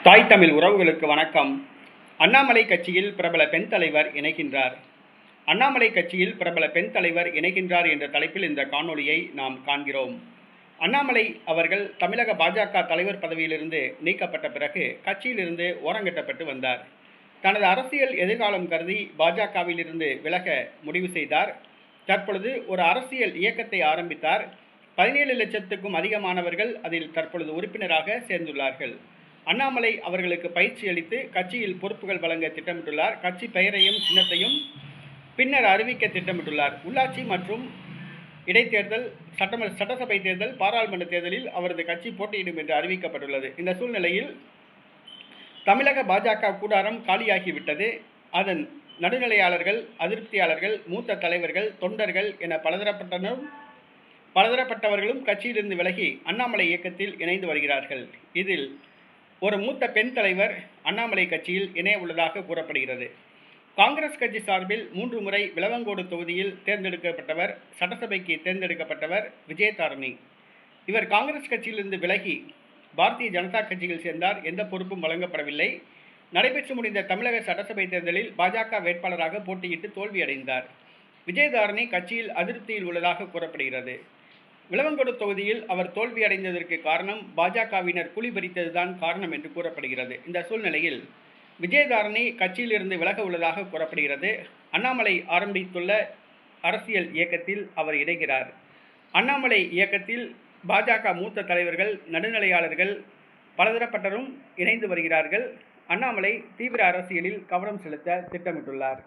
தாய் தமிழ் உறவுகளுக்கு வணக்கம். அண்ணாமலை கட்சியில் பிரபல பெண் தலைவர் இணைகின்றார். அண்ணாமலை கட்சியில் பிரபல பெண் தலைவர் இணைகின்றார் என்ற தலைப்பில் இந்த காணொளியை நாம் காண்கிறோம். அண்ணாமலை அவர்கள் தமிழக பாஜக தலைவர் பதவியிலிருந்து நீக்கப்பட்ட பிறகு கட்சியிலிருந்து ஓரங்கட்டப்பட்டு வந்தார். தனது அரசியல் எதிர்காலம் கருதி பாஜகவில் இருந்து விலக முடிவு செய்தார். தற்பொழுது ஒரு அரசியல் இயக்கத்தை ஆரம்பித்தார். 17 லட்சத்துக்கும் அதிகமானவர்கள் அதில் தற்பொழுது உறுப்பினராக சேர்ந்துள்ளார்கள். அண்ணாமலை அவர்களுக்கு பயிற்சி அளித்து கட்சியில் பொறுப்புகள் வழங்க திட்டமிட்டுள்ளார். கட்சி பெயரையும் சின்னத்தையும் பின்னர் அறிவிக்க திட்டமிட்டுள்ளார். உள்ளாட்சி மற்றும் இடைத்தேர்தல், சட்டசபை தேர்தல், பாராளுமன்ற தேர்தலில் அவரது கட்சி போட்டியிடும் என்று அறிவிக்கப்பட்டுள்ளது. இந்த சூழ்நிலையில் தமிழக பாஜக கூடாரம் காலியாகிவிட்டது. அதன் நடுநிலையாளர்கள், அதிருப்தியாளர்கள், மூத்த தலைவர்கள், தொண்டர்கள் என பலதரப்பட்டவர்களும் கட்சியிலிருந்து விலகி அண்ணாமலை இயக்கத்தில் இணைந்து வருகிறார்கள். இதில் ஒரு மூத்த பெண் தலைவர் அண்ணாமலை கட்சியில் இணைய உள்ளதாக கூறப்படுகிறது. காங்கிரஸ் கட்சி சார்பில் 3 முறை விளவங்கோடு தொகுதியில் தேர்ந்தெடுக்கப்பட்டவர், சட்டசபைக்கு தேர்ந்தெடுக்கப்பட்டவர் விஜயதாரணி. இவர் காங்கிரஸ் கட்சியிலிருந்து விலகி பாரதிய ஜனதா கட்சியில் சேர்ந்தார். எந்த பொறுப்பும் வழங்கப்படவில்லை. நடைபெற்று முடிந்த தமிழக சட்டசபை தேர்தலில் பாஜக வேட்பாளராக போட்டியிட்டு தோல்வியடைந்தார். விஜயதாரணி கட்சியில் அதிருப்தியில் உள்ளதாக கூறப்படுகிறது. விளவங்கோடு தொகுதியில் அவர் தோல்வியடைந்ததற்கு காரணம் பாஜகவினர் குழி பறித்ததுதான் காரணம் என்று கூறப்படுகிறது. இந்த சூழ்நிலையில் விஜயதாரணி கட்சியிலிருந்து விலக உள்ளதாக கூறப்படுகிறது. அண்ணாமலை ஆரம்பித்துள்ள அரசியல் இயக்கத்தில் அவர் இணைகிறார். அண்ணாமலை இயக்கத்தில் பாஜக மூத்த தலைவர்கள், நடுநிலையாளர்கள் பலதரப்பட்டரும் இணைந்து வருகிறார்கள். அண்ணாமலை தீவிர அரசியலில் கவனம் செலுத்த திட்டமிட்டுள்ளார்.